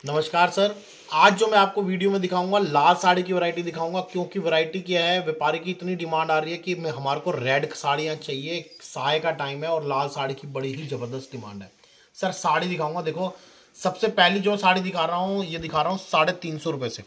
नमस्कार सर। आज जो मैं आपको वीडियो में दिखाऊंगा लाल साड़ी की वैरायटी दिखाऊंगा, क्योंकि वैरायटी क्या है, व्यापारी की इतनी डिमांड आ रही है कि हमारे को रेड साड़ियाँ चाहिए। साय का टाइम है और लाल साड़ी की बड़ी ही ज़बरदस्त डिमांड है। सर साड़ी दिखाऊंगा। देखो, सबसे पहली जो साड़ी दिखा रहा हूँ ये दिखा रहा हूँ 350 रुपये से।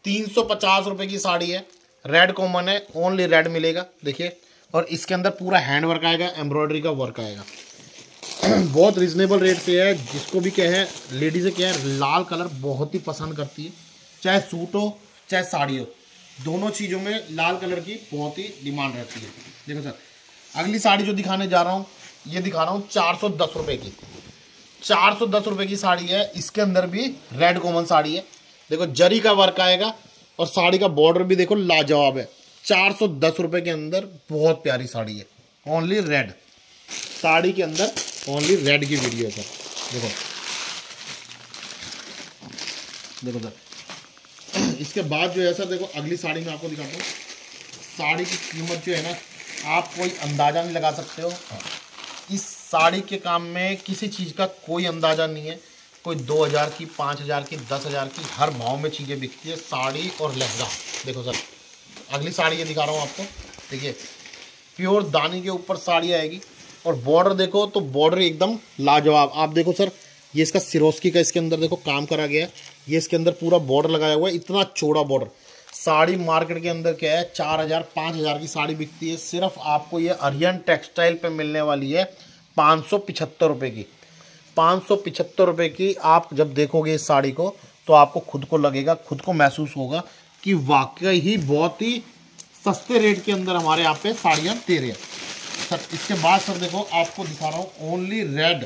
350 रुपये की साड़ी है, रेड कॉमन है, ओनली रेड मिलेगा। देखिए, और इसके अंदर पूरा हैंड वर्क आएगा, एम्ब्रॉयडरी का वर्क आएगा। बहुत रिजनेबल रेट पे है। जिसको भी क्या है, लेडीज़ें क्या है, लाल कलर बहुत ही पसंद करती है, चाहे सूट हो चाहे साड़ी हो, दोनों चीज़ों में लाल कलर की बहुत ही डिमांड रहती है। देखो सर, अगली साड़ी जो दिखाने जा रहा हूँ ये दिखा रहा हूँ 410 रुपये की। 410 रुपये की साड़ी है, इसके अंदर भी रेड कॉमन साड़ी है। देखो, जरी का वर्क आएगा और साड़ी का बॉर्डर भी देखो लाजवाब है। 410 रुपये के अंदर बहुत प्यारी साड़ी है, ओनली रेड। साड़ी के अंदर ओनली रेड की वीडियो है सर। देखो देखो सर, इसके बाद जो है सर, देखो अगली साड़ी में आपको दिखाता हूँ। साड़ी की कीमत जो है ना, आप कोई अंदाज़ा नहीं लगा सकते हो। इस साड़ी के काम में किसी चीज़ का कोई अंदाज़ा नहीं है। कोई 2000 की, 5000 की, 10,000 की, हर भाव में चीज़ें बिकती है, साड़ी और लहंगा। देखो सर, अगली साड़ी ये दिखा रहा हूँ आपको। देखिए, प्योर दानी के ऊपर साड़ी आएगी और बॉर्डर देखो तो बॉर्डर एकदम लाजवाब। आप देखो सर, ये इसका सिरोस्की का इसके अंदर देखो काम करा गया है। ये इसके अंदर पूरा बॉर्डर लगाया हुआ है, इतना चौड़ा बॉर्डर। साड़ी मार्केट के अंदर क्या है, 4000 5000 की साड़ी बिकती है, सिर्फ आपको ये आर्यन टेक्सटाइल पे मिलने वाली है 575 रुपये की। 575 रुपये की। आप जब देखोगे इस साड़ी को तो आपको खुद को लगेगा, खुद को महसूस होगा कि वाकई ही बहुत ही सस्ते रेट के अंदर हमारे यहाँ पे साड़ियाँ दे रहे हैं सर। इसके बाद सर देखो, आपको दिखा रहा हूँ only red.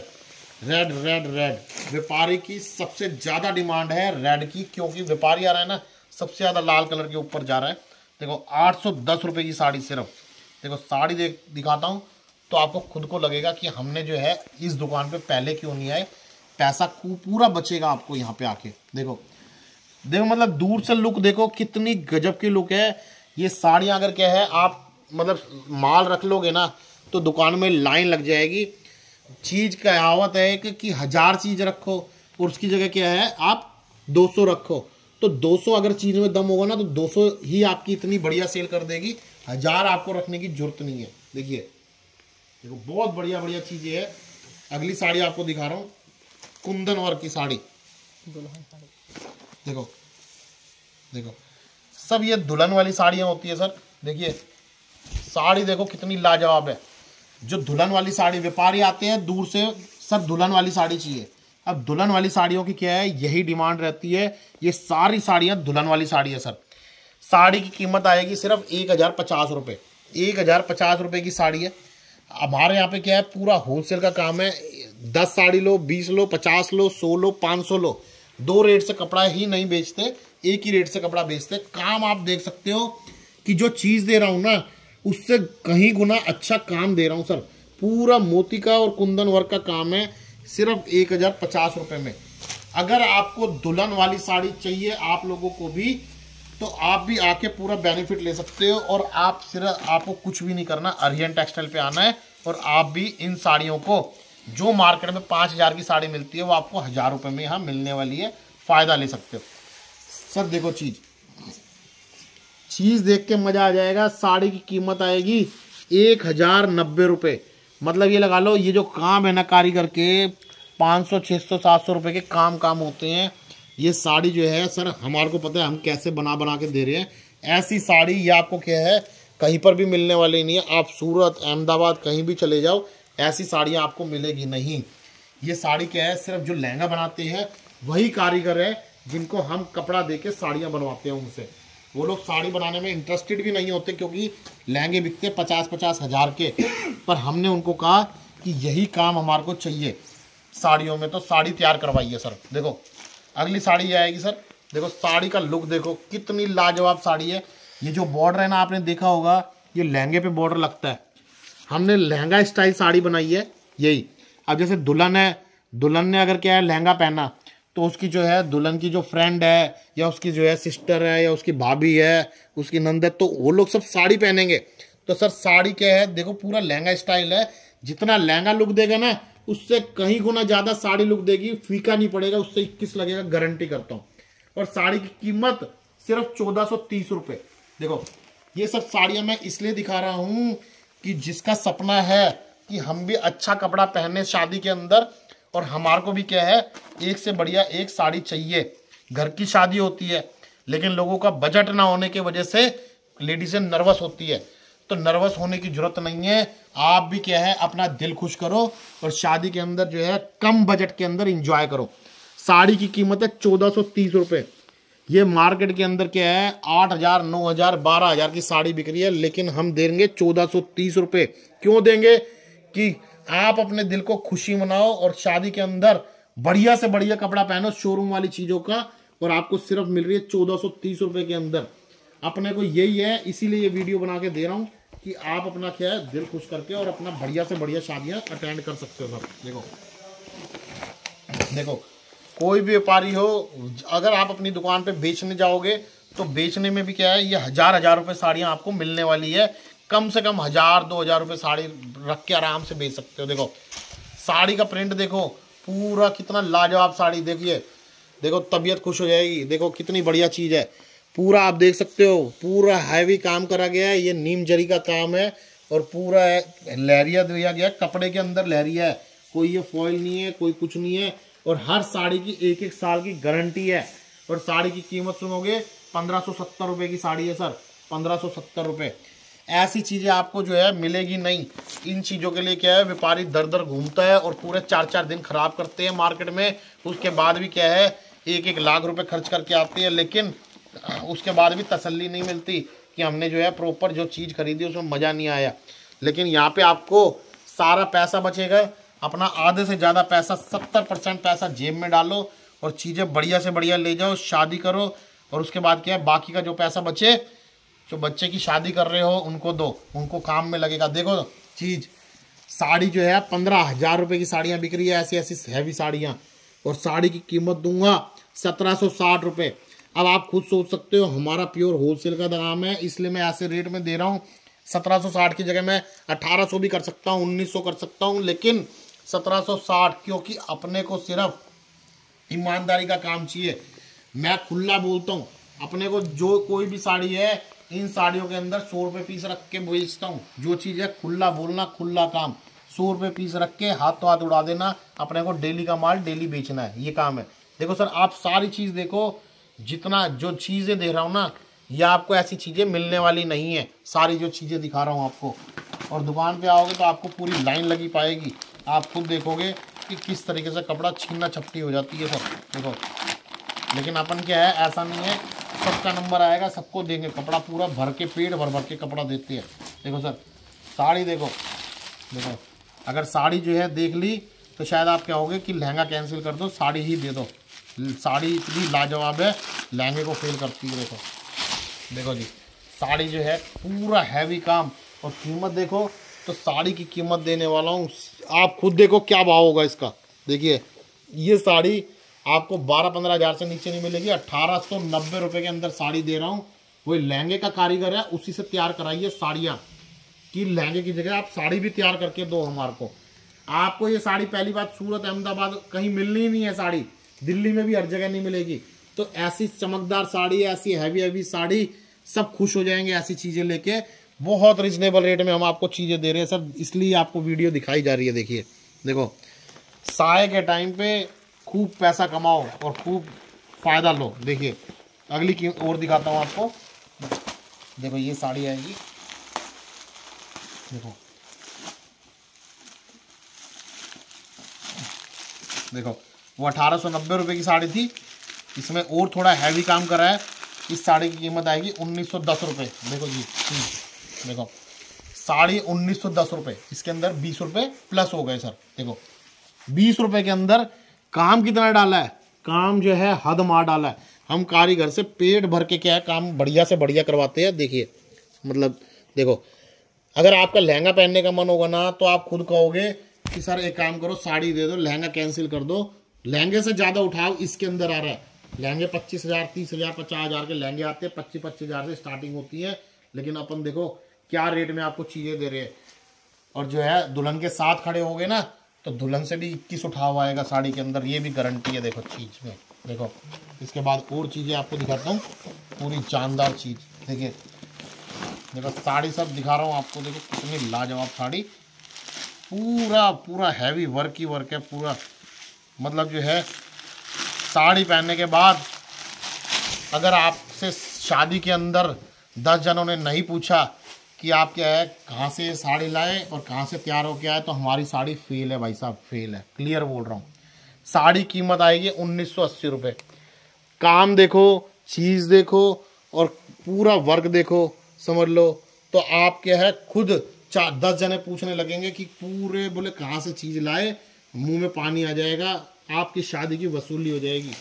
Red red red व्यापारी की सबसे ज़्यादा डिमांड है रेड की, क्योंकि व्यापारी आ रहा है ना, सबसे ज़्यादा लाल कलर के ऊपर जा रहा है। देखो, 810 रुपये की साड़ी सिर्फ। देखो साड़ी दिखाता हूँ तो आपको खुद को लगेगा कि हमने जो है इस दुकान पे पहले क्यों नहीं आए। पैसा पूरा बचेगा आपको यहाँ पे आके। देखो देखो, मतलब दूर से लुक देखो, कितनी गजब की लुक है। ये साड़ियाँ अगर क्या है, आप मतलब माल रख लोगे ना तो दुकान में लाइन लग जाएगी। चीज़ का कहावत है कि 1000 चीज़ रखो और उसकी जगह क्या है, आप 200 रखो। तो 200 अगर चीज़ में दम होगा ना तो 200 ही आपकी इतनी बढ़िया सेल कर देगी। 1000 आपको रखने की जरूरत नहीं है। देखिए देखो, बहुत बढ़िया बढ़िया चीज़ें है। अगली साड़ी आपको दिखा रहा हूँ, कुंदन वर्क की साड़ी। देखो देखो, सब ये दुल्हन वाली साड़ियाँ होती है सर। देखिए साड़ी देखो कितनी लाजवाब है। जो दुल्हन वाली साड़ी, व्यापारी आते हैं दूर से, सर दुल्हन वाली साड़ी चाहिए। अब दुल्हन वाली साड़ियों की क्या है, यही डिमांड रहती है। ये सारी साड़ियाँ दुल्हन वाली साड़ी है सर। साड़ी की कीमत आएगी सिर्फ 1050 रुपये। 1050 रुपये की साड़ी है। हमारे यहाँ पे क्या है, पूरा होलसेल का काम है। 10 साड़ी लो, 20 लो, 50 लो, 100 लो, 500 लो। 2 रेट से कपड़ा ही नहीं बेचते, एक ही रेट से कपड़ा बेचते। काम आप देख सकते हो कि जो चीज़ दे रहा हूँ ना, उससे कहीं गुना अच्छा काम दे रहा हूँ सर। पूरा मोती का और कुंदन वर्क का काम है, सिर्फ 1050 रुपये में। अगर आपको दुल्हन वाली साड़ी चाहिए आप लोगों को भी, तो आप भी आके पूरा बेनिफिट ले सकते हो। और आप सिर्फ, आपको कुछ भी नहीं करना, आर्यन टेक्सटाइल पे आना है और आप भी इन साड़ियों को, जो मार्केट में 5000 की साड़ी मिलती है, वो आपको 1000 रुपये में यहाँ मिलने वाली है। फ़ायदा ले सकते हो सर। देखो चीज़ देख के मज़ा आ जाएगा। साड़ी की कीमत आएगी 1090 रुपये। मतलब ये लगा लो, ये जो काम है ना कारीगर के, 500 600 700 रुपये के काम होते हैं। ये साड़ी जो है सर, हमारे को पता है हम कैसे बना के दे रहे हैं। ऐसी साड़ी ये आपको क्या है, कहीं पर भी मिलने वाली नहीं है। आप सूरत, अहमदाबाद कहीं भी चले जाओ, ऐसी साड़ियाँ आपको मिलेगी नहीं। ये साड़ी क्या है, सिर्फ जो लहंगा बनाते हैं वही कारीगर है जिनको हम कपड़ा दे के साड़ियाँ बनवाते हैं उनसे। वो लोग साड़ी बनाने में इंटरेस्टेड भी नहीं होते, क्योंकि लहंगे बिकते 50-50 हज़ार के। पर हमने उनको कहा कि यही काम हमारे को चाहिए साड़ियों में, तो साड़ी तैयार करवाइए सर। देखो अगली साड़ी ये आएगी सर। देखो साड़ी का लुक देखो, कितनी लाजवाब साड़ी है। ये जो बॉर्डर है ना, आपने देखा होगा, ये लहंगे पे बॉर्डर लगता है। हमने लहंगा स्टाइल साड़ी बनाई है यही। अब जैसे दुल्हन है, दुल्हन ने अगर क्या है लहंगा पहना, तो उसकी जो है दुल्हन की जो फ्रेंड है, या उसकी जो है सिस्टर है, या उसकी भाभी है, उसकी नंद है, तो वो लोग सब साड़ी पहनेंगे। तो सर साड़ी क्या है, देखो पूरा लहंगा स्टाइल है। जितना लहंगा लुक देगा ना, उससे कहीं गुना ज्यादा साड़ी लुक देगी, फीका नहीं पड़ेगा, उससे 21 लगेगा, गारंटी करता हूं। और साड़ी की कीमत सिर्फ 1430 रुपए। देखो ये सब साड़ियां मैं इसलिए दिखा रहा हूं कि जिसका सपना है कि हम भी अच्छा कपड़ा पहने शादी के अंदर, और हमारे को भी क्या है, एक से बढ़िया एक साड़ी चाहिए। घर की शादी होती है लेकिन लोगों का बजट ना होने की वजह से लेडीजें नर्वस होती है, तो नर्वस होने की जरूरत नहीं है। आप भी क्या है अपना दिल खुश करो और शादी के अंदर जो है कम बजट के अंदर एंजॉय करो। साड़ी की कीमत है 1430 रुपए। ये मार्केट के अंदर क्या है 8000, 9000, 12000 की साड़ी बिक रही है, लेकिन हम देंगे 1430 रुपए। क्यों देंगे? कि आप अपने दिल को खुशी मनाओ और शादी के अंदर बढ़िया से बढ़िया कपड़ा पहनो शोरूम वाली चीजों का, और आपको सिर्फ मिल रही है 1430 रुपए के अंदर। अपने को यही है, इसीलिए ये वीडियो बना के दे रहा हूं कि आप अपना क्या है दिल खुश करके और अपना बढ़िया से बढ़िया शादियां अटेंड कर सकते हो सब। देखो देखो कोई भी व्यापारी हो, अगर आप अपनी दुकान पे बेचने जाओगे तो बेचने में भी क्या है, ये हजार रुपए साड़ियां आपको मिलने वाली है। कम से कम 1000-2000 रुपए साड़ी रख के आराम से बेच सकते हो। देखो साड़ी का प्रिंट देखो, पूरा कितना लाजवाब साड़ी। देखिए देखो तबीयत खुश हो जाएगी। देखो कितनी बढ़िया चीज है, पूरा आप देख सकते हो, पूरा हैवी काम करा गया है। ये नीम जरी का काम है और पूरा लहरिया दिया गया, कपड़े के अंदर लहरिया है, कोई ये फॉइल नहीं है, कोई कुछ नहीं है। और हर साड़ी की 1-1 साल की गारंटी है। और साड़ी की कीमत सुनोगे 1570 रुपए की साड़ी है सर, 1570 रुपए। ऐसी चीजें आपको जो है मिलेगी नहीं। इन चीजों के लिए क्या है व्यापारी दर दर घूमता है और पूरे 4-4 दिन खराब करते हैं मार्केट में। उसके बाद भी क्या है 1-1 लाख रुपए खर्च करके आते हैं, लेकिन उसके बाद भी तसल्ली नहीं मिलती कि हमने जो है प्रॉपर जो चीज़ खरीदी उसमें मज़ा नहीं आया। लेकिन यहाँ पे आपको सारा पैसा बचेगा, अपना आधे से ज़्यादा पैसा 70% पैसा जेब में डालो और चीज़ें बढ़िया से बढ़िया ले जाओ, शादी करो। और उसके बाद क्या है बाकी का जो पैसा बचे, जो बच्चे की शादी कर रहे हो उनको दो, उनको काम में लगेगा। देखो चीज़ साड़ी जो है 15,000 रुपये की साड़ियाँ बिक रही है, ऐसी ऐसी हैवी साड़ियाँ, और साड़ी की कीमत दूंगा 1760 रुपये। अब आप खुद सोच सकते हो, हमारा प्योर होलसेल का दाम है, इसलिए मैं ऐसे रेट में दे रहा हूँ। 1760 की जगह मैं 1800 भी कर सकता हूँ, 1900 कर सकता हूँ, लेकिन 1760, क्योंकि अपने को सिर्फ ईमानदारी का काम चाहिए। मैं खुला बोलता हूँ, अपने को जो कोई भी साड़ी है, इन साड़ियों के अंदर 100 रुपये पीस रख के बेचता हूँ। जो चीज़ है खुला बोलना, खुला काम, 100 रुपये पीस रख के हाथ तो हाथ उड़ा देना। अपने को डेली का माल डेली बेचना है, ये काम है। देखो सर आप सारी चीज़ देखो, जितना जो चीज़ें दे रहा हूँ ना, ये आपको ऐसी चीज़ें मिलने वाली नहीं है। सारी जो चीज़ें दिखा रहा हूँ आपको, और दुकान पे आओगे तो आपको पूरी लाइन लगी पाएगी। आप खुद देखोगे कि किस तरीके से कपड़ा छीना झपटी हो जाती है सर। देखो लेकिन अपन क्या है, ऐसा नहीं है सबका नंबर आएगा सबको देंगे, कपड़ा पूरा भर के पेट भर भर के कपड़ा देते हैं। देखो सर साड़ी देखो, देखो अगर साड़ी जो है देख ली तो शायद आप क्या होगे कि लहंगा कैंसिल कर दो, साड़ी ही दे दो। साड़ी इतनी लाजवाब है, लहंगे को फेल करती है। देखो देखो जी साड़ी जो है पूरा हैवी काम, और कीमत देखो तो साड़ी की कीमत देने वाला हूँ, आप खुद देखो क्या भाव होगा इसका। देखिए ये साड़ी आपको 12-15 हज़ार से नीचे नहीं मिलेगी, 1890 रुपये के अंदर साड़ी दे रहा हूँ। वही लहंगे का कारीगर है, उसी से तैयार कराइए साड़ियाँ, कि लहंगे की जगह आप साड़ी भी तैयार करके दो हमारे को। आपको ये साड़ी पहली बात सूरत अहमदाबाद कहीं मिलनी ही नहीं है, साड़ी दिल्ली में भी हर जगह नहीं मिलेगी। तो ऐसी चमकदार साड़ी, ऐसी हैवी हैवी साड़ी, सब खुश हो जाएंगे ऐसी चीज़ें लेके। बहुत रिजनेबल रेट में हम आपको चीज़ें दे रहे हैं सर, इसलिए आपको वीडियो दिखाई जा रही है। देखिए देखो साए के टाइम पे खूब पैसा कमाओ और खूब फ़ायदा लो। देखिए अगली की और दिखाता हूँ आपको। देखो ये साड़ी आएगी, देखो देखो वो 1890 रुपये की साड़ी थी, इसमें और थोड़ा हैवी काम करा है। इस साड़ी की कीमत आएगी 1910 रुपये। देखो जी देखो साड़ी 1910 रुपये, इसके अंदर 20 रुपये प्लस हो गए सर। देखो 20 रुपये के अंदर काम कितना डाला है, काम जो है हद मार डाला है। हम कारीगर से पेट भर के क्या है काम बढ़िया से बढ़िया करवाते हैं। देखिए मतलब देखो अगर आपका लहंगा पहनने का मन होगा ना, तो आप खुद कहोगे कि सर एक काम करो साड़ी दे दो, लहंगा कैंसिल कर दो। लहंगे से ज़्यादा उठाओ, इसके अंदर आ रहा है लहंगे 25,000, 30,000, 50,000 के लहंगे आते हैं, 25-25 हज़ार से स्टार्टिंग होती है। लेकिन अपन देखो क्या रेट में आपको चीज़ें दे रहे हैं। और जो है दुल्हन के साथ खड़े हो गए ना, तो दुल्हन से भी 21 उठा हुआ आएगा साड़ी के अंदर, ये भी गारंटी है। देखो चीज़ में, देखो इसके बाद और चीज़ें आपको दिखाता हूँ, पूरी जानदार चीज़। देखिए देखो साड़ी सब दिखा रहा हूँ आपको, देखो कितनी लाजवाब साड़ी, पूरा पूरा हैवी वर्क ही वर्क है पूरा। मतलब जो है साड़ी पहनने के बाद अगर आपसे शादी के अंदर 10 जनों ने नहीं पूछा कि आप क्या है, कहाँ से साड़ी लाए और कहाँ से तैयार होके आए, तो हमारी साड़ी फेल है भाई साहब, फेल है, क्लियर बोल रहा हूँ। साड़ी कीमत आएगी 1980 रुपये। काम देखो, चीज़ देखो और पूरा वर्क देखो, समझ लो तो आप क्या है खुद 10 जने पूछने लगेंगे कि पूरे बोले कहाँ से चीज़ लाए, मुंह में पानी आ जाएगा, आपकी शादी की वसूली हो जाएगी।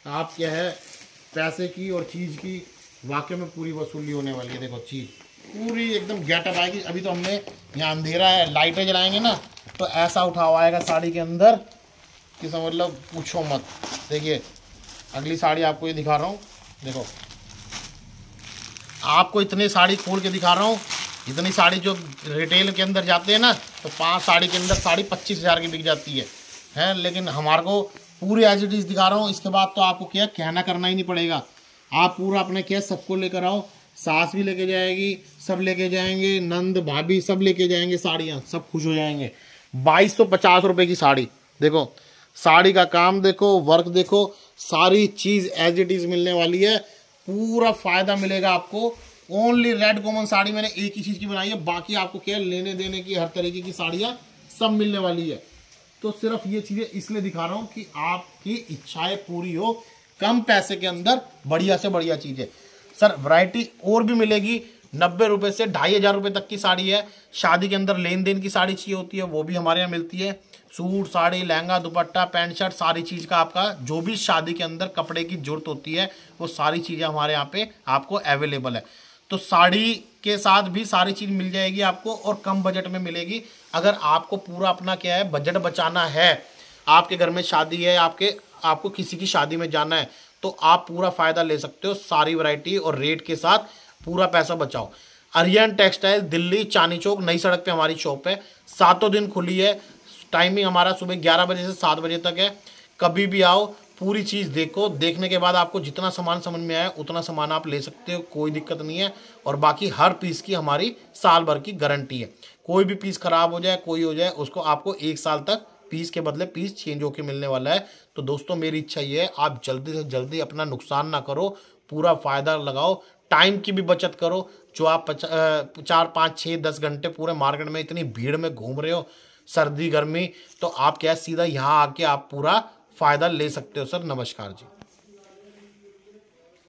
आप क्या है पैसे की और चीज़ की वाकई में पूरी वसूली होने वाली है। देखो चीज़ पूरी एकदम गेटअप आएगी। अभी तो हमने यहाँ अंधेरा है, लाइटें जलाएंगे ना तो ऐसा उठा हुआ आएगा साड़ी के अंदर कि समझ लो पूछो मत। देखिए अगली साड़ी आपको ये दिखा रहा हूँ, देखो आपको इतनी साड़ी खोल के दिखा रहा हूँ। इतनी साड़ी जो रिटेल के अंदर जाते हैं ना तो 5 साड़ी के अंदर साड़ी 25,000 की बिक जाती है, लेकिन हमारे को पूरी एज इट इज़ दिखा रहा हूँ। इसके बाद तो आपको क्या कहना करना ही नहीं पड़ेगा, आप पूरा अपने क्या सबको लेकर आओ, सास भी लेके जाएगी, सब लेके जाएंगे, नंद भाभी सब लेके जाएंगे साड़ियाँ, सब खुश हो जाएंगे। 2250 रुपये की साड़ी, देखो साड़ी का काम देखो, वर्क देखो, सारी चीज़ एज इट इज़ मिलने वाली है, पूरा फ़ायदा मिलेगा आपको। ओनली रेड कॉमन साड़ी मैंने एक ही चीज़ की बनाई है, बाकी आपको क्या लेने देने की हर तरीके की साड़ियाँ सब मिलने वाली है। तो सिर्फ ये चीज़ें इसलिए दिखा रहा हूँ कि आपकी इच्छाएं पूरी हो, कम पैसे के अंदर बढ़िया से बढ़िया चीज़ें। सर वैरायटी और भी मिलेगी, 90 रुपये से 2,500 रुपये तक की साड़ी है। शादी के अंदर लेन देन की साड़ी चाहिए होती है वो भी हमारे यहाँ मिलती है। सूट साड़ी, लहंगा, दुपट्टा, पैंट शर्ट, सारी चीज़ का आपका जो भी शादी के अंदर कपड़े की जरूरत होती है वो सारी चीज़ें हमारे यहाँ पे आपको अवेलेबल है। तो साड़ी के साथ भी सारी चीज़ मिल जाएगी आपको और कम बजट में मिलेगी। अगर आपको पूरा अपना क्या है बजट बचाना है, आपके घर में शादी है, आपको किसी की शादी में जाना है, तो आप पूरा फ़ायदा ले सकते हो सारी वैरायटी और रेट के साथ, पूरा पैसा बचाओ। आर्यन टेक्सटाइल दिल्ली चांदनी चौक नई सड़क पे हमारी शॉप है, 7 दिन खुली है। टाइमिंग हमारा सुबह 11 बजे से 7 बजे तक है। कभी भी आओ, पूरी चीज़ देखो, देखने के बाद आपको जितना सामान समझ में आया उतना सामान आप ले सकते हो, कोई दिक्कत नहीं है। और बाकी हर पीस की हमारी साल भर की गारंटी है, कोई भी पीस खराब हो जाए, कोई हो जाए, उसको आपको 1 साल तक पीस के बदले पीस चेंज होके मिलने वाला है। तो दोस्तों मेरी इच्छा ये है आप जल्दी से जल्दी अपना नुकसान ना करो, पूरा फ़ायदा लगाओ, टाइम की भी बचत करो। जो आप 4 5 6 10 घंटे पूरे मार्केट में इतनी भीड़ में घूम रहे हो, सर्दी गर्मी, तो आप क्या सीधा यहाँ आके आप पूरा फ़ायदा ले सकते हो। सर नमस्कार जी।